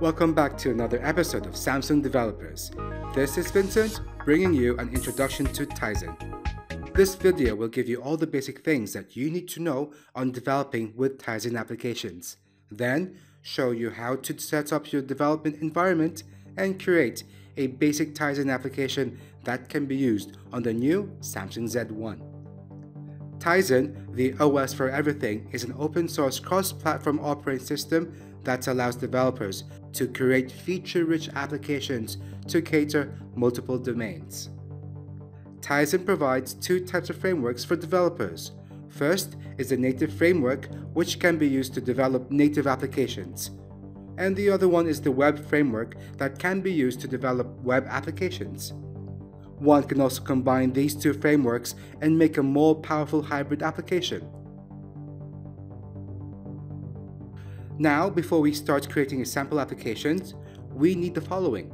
Welcome back to another episode of Samsung Developers. This is Vincent, bringing you an introduction to Tizen. This video will give you all the basic things that you need to know on developing with Tizen applications, then show you how to set up your development environment and create a basic Tizen application that can be used on the new Samsung Z1. Tizen, the OS for everything, is an open source cross-platform operating system that allows developers to create feature-rich applications to cater multiple domains. Tizen provides two types of frameworks for developers. First is the native framework, which can be used to develop native applications. And the other one is the web framework that can be used to develop web applications. One can also combine these two frameworks and make a more powerful hybrid application. Now, before we start creating a sample applications, we need the following: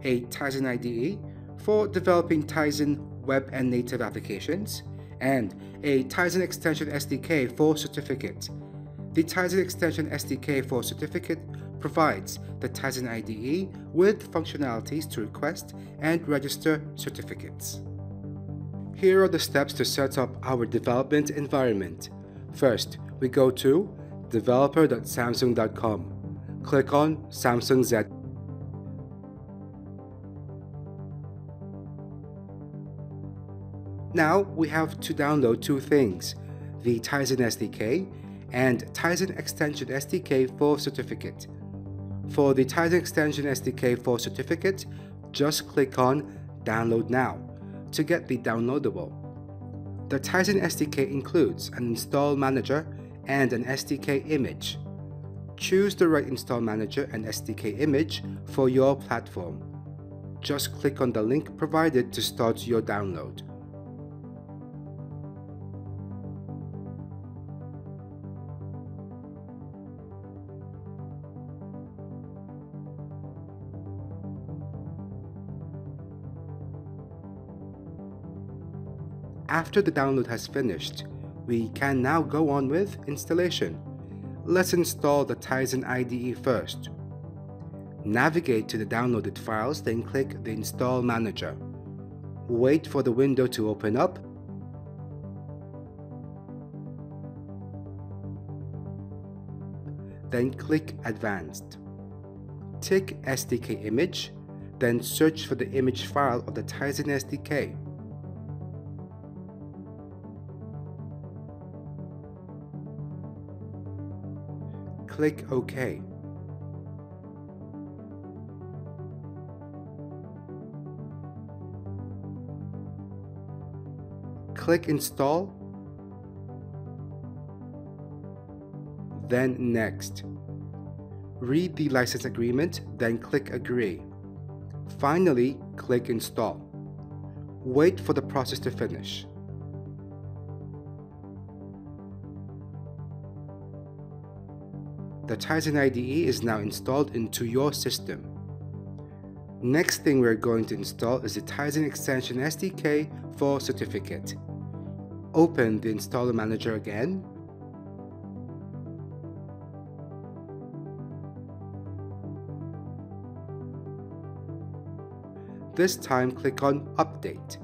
a Tizen IDE for developing Tizen web and native applications, and a Tizen extension SDK for certificate. The Tizen extension SDK for certificate provides the Tizen IDE with functionalities to request and register certificates. Here are the steps to set up our development environment. First, we go to developer.samsung.com. Click on Samsung Z. Now we have to download two things: the Tizen SDK and Tizen Extension SDK for certificate. For the Tizen Extension SDK for certificate, just click on Download Now to get the downloadable. The Tizen SDK includes an install manager and an SDK image. Choose the right install manager and SDK image for your platform. Just click on the link provided to start your download. After the download has finished, we can now go on with installation. Let's install the Tizen IDE first. Navigate to the downloaded files, then click the Install Manager. Wait for the window to open up. Then click Advanced. Tick SDK image, then search for the image file of the Tizen SDK. Click OK. Click Install, then Next. Read the license agreement, then click Agree. Finally, click Install. Wait for the process to finish. The Tizen IDE is now installed into your system. Next thing we're going to install is the Tizen Extension SDK for certificate. Open the Installer Manager again. This time click on Update.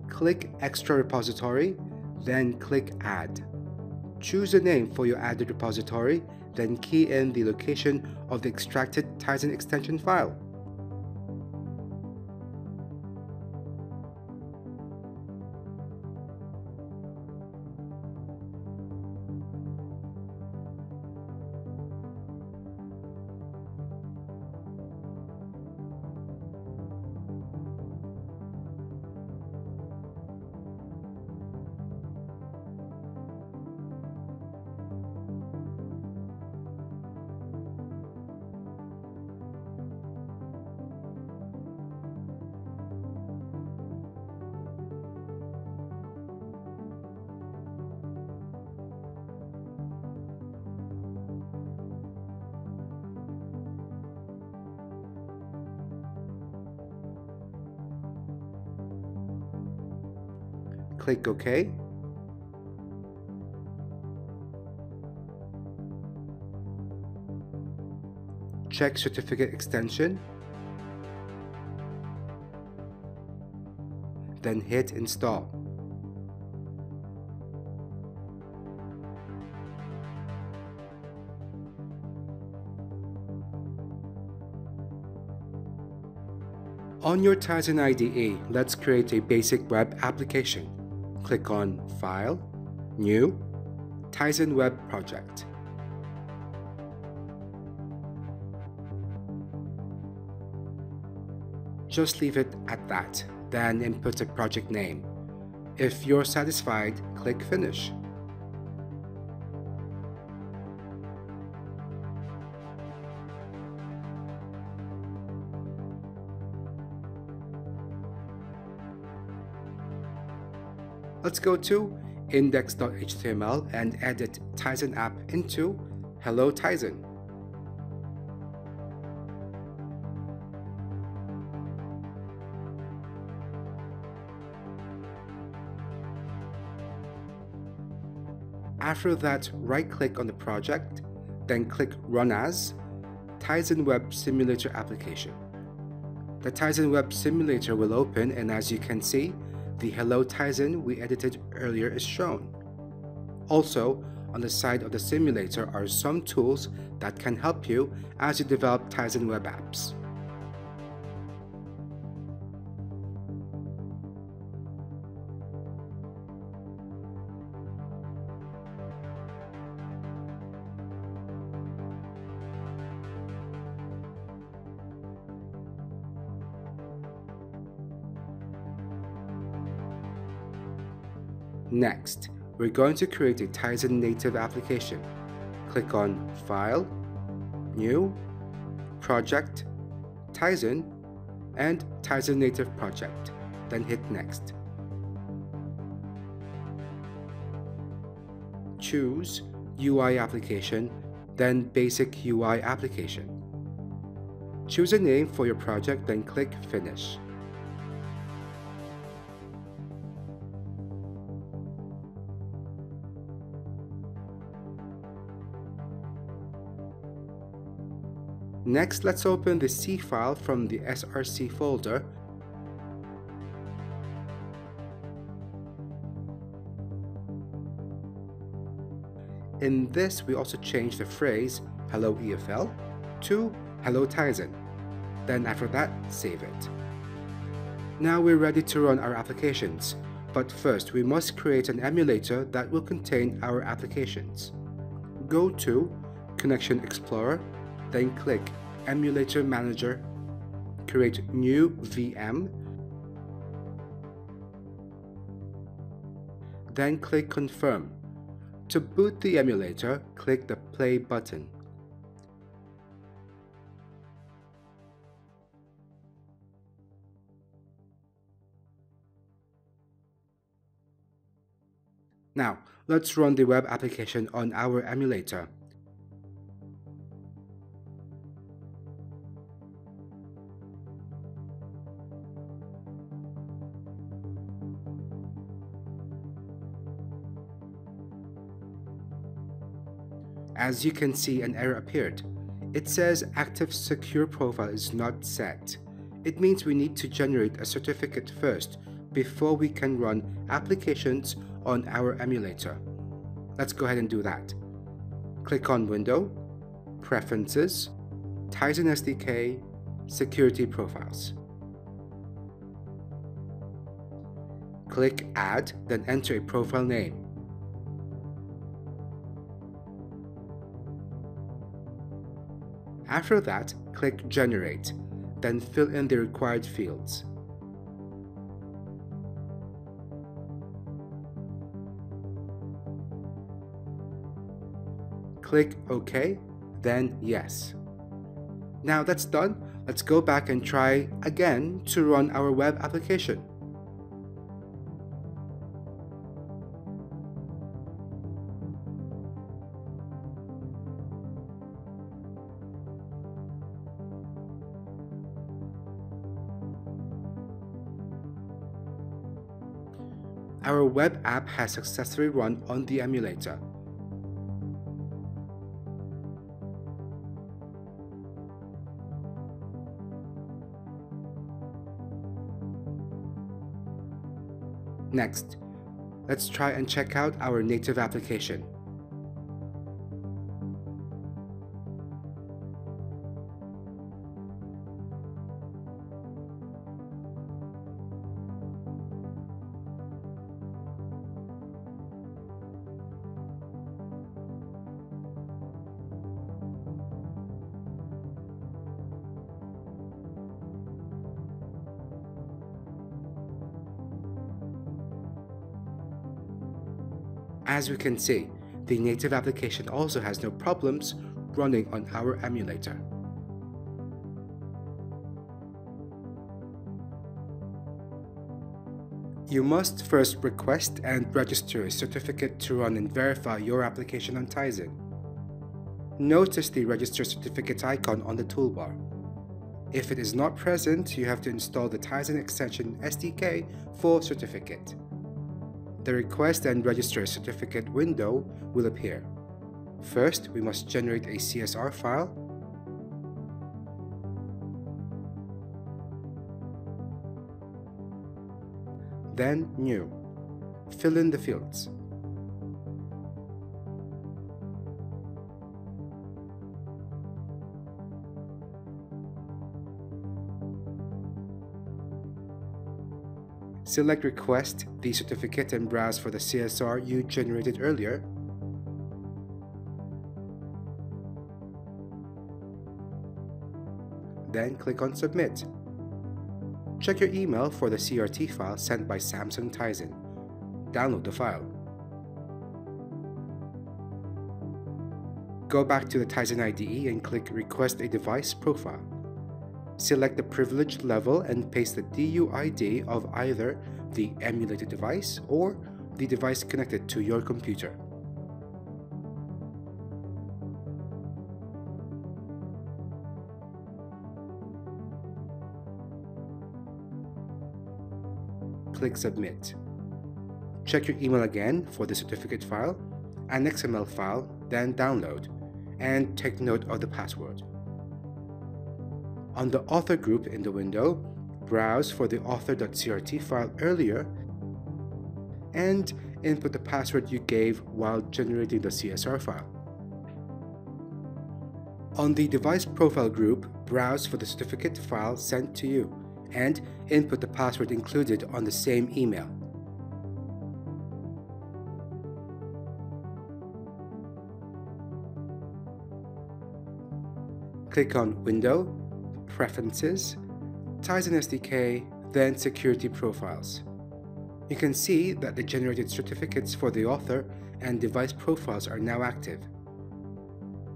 Click Extra Repository, then click Add. Choose a name for your added repository, then key in the location of the extracted Tizen extension file. click OK. Check certificate extension, then hit install. On your Tizen IDE, let's create a basic web application. Click on File, New, Tizen Web Project. Just leave it at that, then input a project name. If you're satisfied, click Finish. Let's go to index.html and edit Tizen App into Hello Tizen. After that, right-click on the project, then click Run As, Tizen Web Simulator Application. The Tizen Web Simulator will open, and as you can see, the Hello Tizen we edited earlier is shown. Also, on the side of the simulator are some tools that can help you as you develop Tizen web apps. Next, we're going to create a Tizen native application. Click on File, New, Project, Tizen, and Tizen Native Project, then hit Next. Choose UI Application, then Basic UI Application. Choose a name for your project, then click Finish. Next, let's open the C file from the src folder. In this, we also change the phrase Hello EFL to Hello Tizen. Then after that, save it. Now we're ready to run our applications, but first we must create an emulator that will contain our applications. Go to Connection Explorer, then click Emulator Manager, create New VM, then click Confirm. To boot the emulator, click the Play button. Now, let's run the web application on our emulator. As you can see, an error appeared. It says Active Secure Profile is not set. It means we need to generate a certificate first before we can run applications on our emulator. Let's go ahead and do that. Click on Window, Preferences, Tizen SDK, Security Profiles. Click Add, then enter a profile name. After that, click Generate, then fill in the required fields. Click OK, then Yes. Now that's done, let's go back and try again to run our web application. our web app has successfully run on the emulator. Next, let's try and check out our native application. As we can see, the native application also has no problems running on our emulator. You must first request and register a certificate to run and verify your application on Tizen. Notice the Register Certificate icon on the toolbar. If it is not present, you have to install the Tizen extension SDK for certificate. The Request and Register a Certificate window will appear. First, we must generate a CSR file. Then New. Fill in the fields. Select Request the certificate and browse for the CSR you generated earlier. Then click on Submit. Check your email for the CRT file sent by Samsung Tizen. Download the file. Go back to the Tizen IDE and click Request a Device Profile. Select the privilege level and paste the DUID of either the emulated device or the device connected to your computer. Click Submit. Check your email again for the certificate file, an XML file, then download, and take note of the password. On the author group in the window, browse for the author.crt file earlier and input the password you gave while generating the CSR file. On the device profile group, browse for the certificate file sent to you and input the password included on the same email. Click on Window, Preferences, Tizen SDK, then Security Profiles. You can see that the generated certificates for the author and device profiles are now active.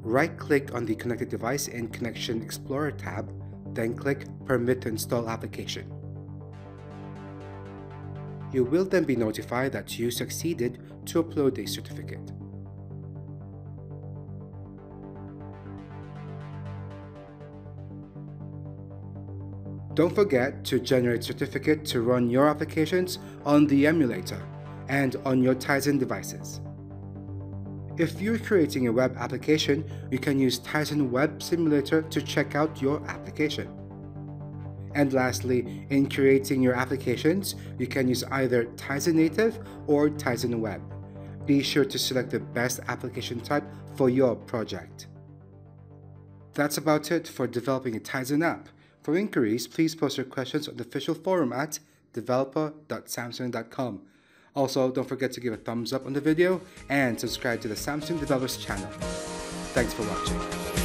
Right-click on the connected device in Connection Explorer tab, then click Permit to install application. You will then be notified that you succeeded to upload a certificate. Don't forget to generate certificate to run your applications on the emulator and on your Tizen devices. If you're creating a web application, you can use Tizen Web Simulator to check out your application. And lastly, in creating your applications, you can use either Tizen Native or Tizen Web. Be sure to select the best application type for your project. That's about it for developing a Tizen app. For inquiries, please post your questions on the official forum at developer.samsung.com. Also, don't forget to give a thumbs up on the video and subscribe to the Samsung Developers channel. Thanks for watching.